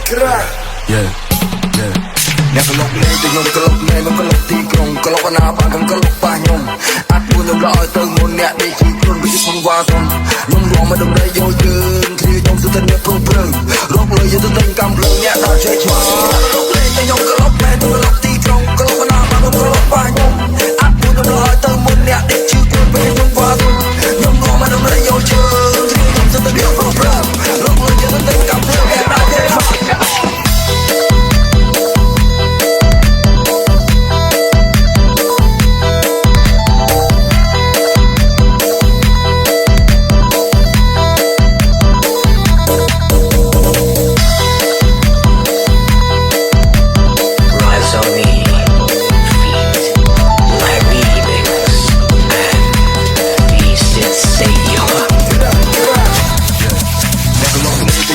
Yeah, yeah. អ្នកក្លុកលេងទៅខ្ញុំក្លុកមែនមិនក្លុកទីក្រុងក្លុកណាបានខ្ញុំក្លុកប៉ះខ្ញុំអាចពួនខ្ញុំរកឲ្យទៅមុនអ្នកនេះជាខ្លួនវិជាផងវ៉ាសុំខ្ញុំរងមកដំណេយយកយើងគ្នាខ្ញុំសុទ្ធតែអ្នកព្រមព្រឹងរកលុយយកទៅទិញកំភ្លើងអ្នកដល់ចេះឆ្មាក្លុកលេងទៅខ្ញុំក្លុកមែនក្លុកទីក្រុងក្លុកណាបានខ្ញុំក្លុកប៉ះខ្ញុំអាចពួនខ្ញុំរកឲ្យទៅមុនអ្នកនេះជាខ្លួនវិជាផងវ៉ាសុំខ្ញុំរងមកដំណេយយកយើងគ្នាខ្ញុំសុទ្ធតែអ្នកព្រមព្រឹងរកលុយយកទៅទិញកំភ្លើងអ្នកដល់ចេះឆ្មា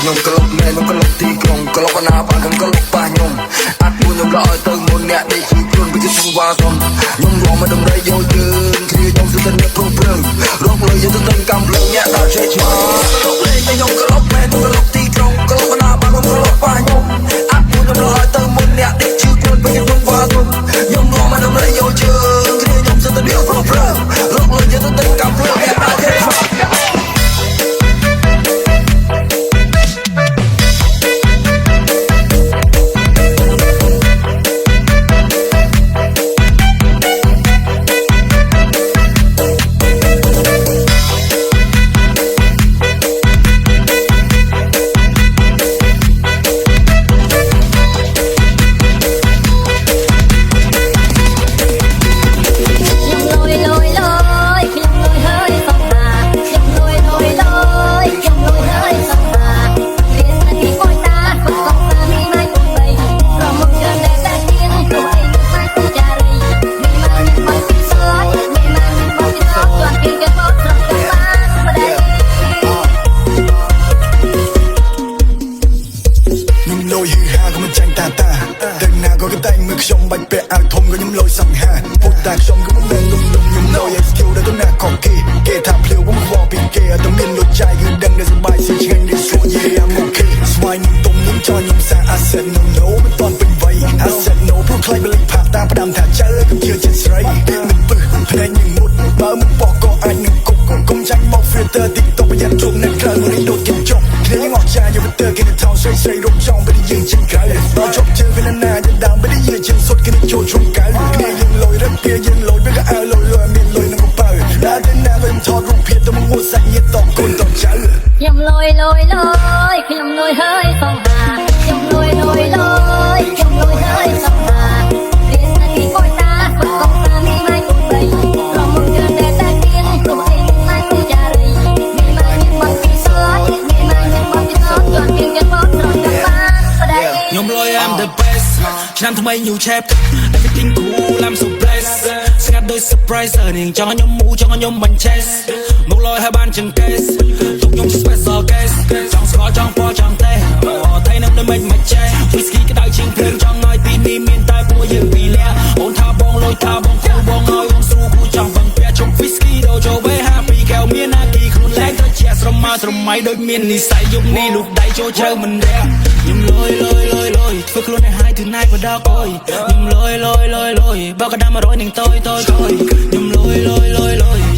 ខ្ញុំក្លុកមែនមិនក្លុកទីក្រុងក្លុកណាបានខ្ញុំក្លុកប៉ះខ្ញុំអាចពួនខ្ញុំរកឲ្យទៅមុនអ្នកនេះជាខ្លួនវិជាផងវ៉ាសុំខ្ញុំរងមកដំណេយយកយើងគ្នាខ្ញុំសុទ្ធតែអ្នកព្រមព្រឹងរកលុយយកទៅទិញកំភ្លើងអ្នកដល់ចេះឆ្មាក្លុកលេងតែខ្ញុំក្លុកមែនមិនក្លុកទីក្រុងក្លុកណាបានខ្ញុំក្លុកប៉ះខ្ញុំអាចពួនខ្ញុំរកឲ្យទៅមុនអ្នកនេះជាខ្លួនវិជាផងវ៉ាសុំខ្ញុំរងមកដំណេយយកយើងគ្នាខ្ញុំសុទ្ធតែអ្នកព្រមព្រឹងរកលុយយកទៅទិញកំភ្លើងអ្នកដល់ចេះឆ្មាខ្ញុំបាច់ពាក់អាវធំក៏ខ្ញុំលយសង្ហាពុតតែខ្ញុំក៏មិនដឹងលំខ្ញុំលយឲ្យ skill ដែលទៅណាខកគេថាភ្លាវមកវល់ពីគេអត់មានលុយចាយគឺដឹងតែសប្បាយស៊ីឆ្ងាញ់នេះស្រួល yeah I'm okay ស្វ័យខ្ញុំទុំខ្ញុំចង់ខ្ញុំសា I said no no មិនតន់ពេញវ័យ I said no ព្រោះខ្លាចបលិផាក់តាមផ្ដាំថាចើកុំជឿចិត្តស្រីមិនពឹសភ្នែកនឹងមុតបើមិនបោះក៏អាចនឹងគុកកុំចាញ់មក filter TikTok ប្រយ័ត្នជុំនៅក្រៅនេះដូចគេចុកគ្នាងអស់ចាយយកទៅគេនៅថោស្រីស្រីរំចង់ពេលយើងចេញក្រៅដល់ជប់ជើងវាណាយើងដើមពេលយើងជើងសុតគ្នាចូលជ្រុំកៅគ្នាយើងលយរឹកគ្នាយើងលយវាក៏អើលយមានលយនឹងកប៉ៅដល់ទៅណាវិញថតរូបភាពទៅមកងួតសាច់ញាតិតកូនតចៅខ្ញុំលយខ្ញុំលយហើយសងហាខ្ញុំលយខ្ញុំលយហើយសងហារៀនតែពីបុយតាកុំតាមីម៉ៃគុំបីរំមុនកើតែតែគៀងគុំអីម៉ៃគូចារីមីម៉ៃមានមកពីសតមីម៉ៃមានមកពីសតជន់គៀងគេមកត្រង់តាមបានបដៃខ្ញុំលយ I'm the best ឆ្នាំថ្មី new chapter everything cool I'm so blessed ស្ងាត់ដូច surprise នាងចង់ខ្ញុំមូចង់ខ្ញុំបាញ់ chest មកលយហើយបានចង្កេសទុកខ្ញុំ special case ចង់ស្គាល់ចង់ពណ៌ចង់ទេអូថៃនឹងដូចមិនចេះ whisky ក្តៅជាងភ្លើងចង់ឲ្យទីនេះមានតែពួកយើងពីរនាក់អូនថាបងលុយថាបងគូបងឲ្យអូនស្រួលគូចង់វឹងពាក់ជុំ whisky ដូជោវេហាពីកែវមានណាគីខ្លួនលែងទៅជាស្រមៅស្រមៃដូចមាននិស័យយប់នេះលូកដៃចូលជ្រៅមិនរះខ្ញុំលយធ្វើខ្លួនឲ្យហើយទៅណៃបដកអើយខ្ញុំលយបើកដាំ100នឹងតយខ្ញុំលយ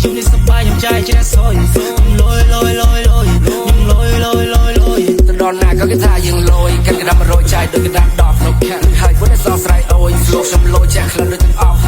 យូនេះសប្បាយខ្ញុំចាយជ្រះសយខ្ញុំលយខ្ញុំលយទៅដល់ណាក៏គេថាយើងលយកាន់កដាំ100ចាយដូចកដាំ10នៅខាងហើយពួកនេះសោះស្រ័យអើយ flow ខ្ញុំលយចាក់ក្លិនដូចទាំងអស់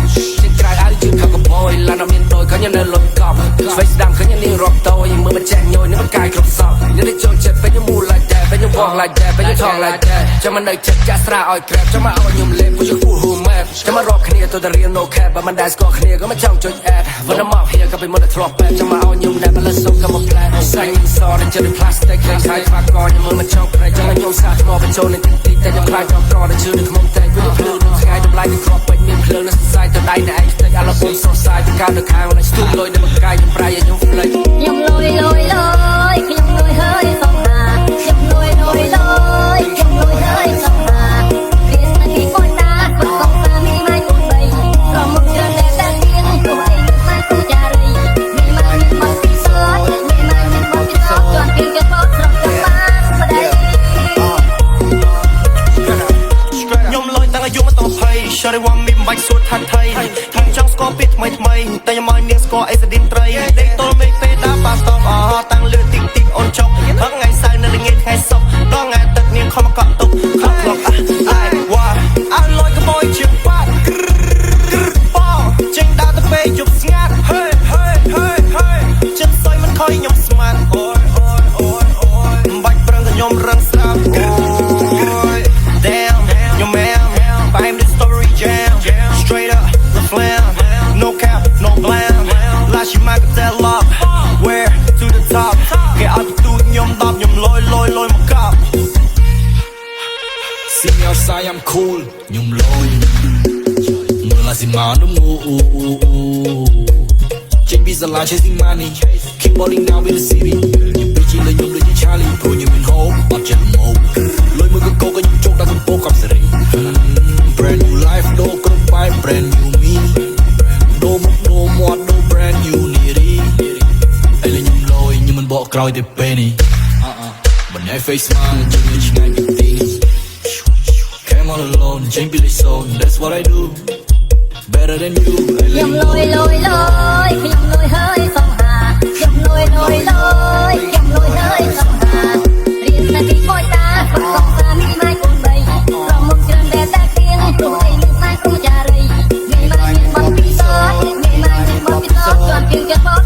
ជាក្រៅឲ្យជឿខកកបយឡានអត់មានតយក៏ខ្ញុំនៅលុយកប់ស្វ័យស្ដាំឃើញនេះរាប់តយមើលមិនចេះញយនេះមិនកាយគ្រប់សពនេះទៅចូលចិត្តពេលខ្ញុំមូល like that ពេលខ្ញុំ walk like that ពេលខ្ញុំ talk like that ចាំមិននៅចិត្តចាក់ស្រាឲ្យ grab ចាំមកឲ្យខ្ញុំលេងពួកយើង who map ចាំមករាប់គ្នាទៅតែរៀន no cap បើមិនដែលស្គាល់គ្នាក៏មិនចង់ចុច add when I'm up here ក៏ពីមុនតែធ្លាប់បែបចាំមកឲ្យខ្ញុំ never let so come on plan សាញ់សរតែចិត្ត plastic ខ្លាំងខ្លាយខ្វាក់កខ្ញុំមើលមិនចង់ប្រែចាំខ្ញុំសាថ្មបញ្ចូលនឹងទីទីតែខ្ញុំខ្លាចចង់ក្រតែជឿនឹងខ្ញុំតែពួកភ្លើងថ្ងៃតម្លៃនឹងគ្រាប់ពេញមានភ្លើងនៅស្សាយទៅដៃនៅឯងតែអាឡពុនសោះសាយទៅកាលនៅខាងនៅស្ទូលយនៅមកកាយខ្ញុំប្រៃឲ្យខ្ញុំ flex ខ្ញុំលយខ្ញុំលយហើយសងហាខ្ញុំលយខ្ញុំលយហើយសងហារៀនតែពីបុយតាកុំតាមីម៉ៃគុំបីរំមុនកើតែតែគៀងគុំអីម៉ៃគូចារីមីម៉ៃមានមកពីសតមីម៉ៃមានមកពីសតជន់គៀងគេមកត្រង់តាមបានបដៃ có ai sẽ đến tray đây tôi mấy phê đã ba stop tăng lừa tịch tịch ôn chọc có ngày sai nên nghe khai sọc đó ngày tất nhiên không có tục không lọc ai wow anh lôi cái boy chịu phát trên đá tập bê chụp ngát hey hey hey hey chân xoayมันkhơi nhom smart ôi ôi ôi ôi bạch prang cái nhom răng sáp ôi damn your man behind the story jam straight up the flam no cap no glam last you might tell love where to the top get out the tụi nhom đập nhom lôi một cặp see me outside I'm cool nhom lôi mưa là gì mà nó ngu trên pizza line chasing money keep balling down with the city những bitch chỉ là nhom đời như Charlie pro như mình hố bắt chân mồ lôi mưa cái câu có những chốt đã cùng cố cầm sợi brand new life no không phải brand new me no more no brand new nitty ai là nhom lôi nhưng mình bỏ còi để penny but I face smile chỉ như chỉ ngay bình tĩnh came all alone change be like so that's what I do better than you nhom lôi lôi lôi nhom lôi hơi phong hà nhom lôi lôi lôi nhom lôi hơi phong hà riêng là khi coi ta vẫn còn xa mi mai cuốn bay lòng một chân bé ta tiếng đôi nước mai cũng trà rầy ngày mai nhìn bằng pin sót ngày mai nhìn bằng pin sót cho tiếng chân bóp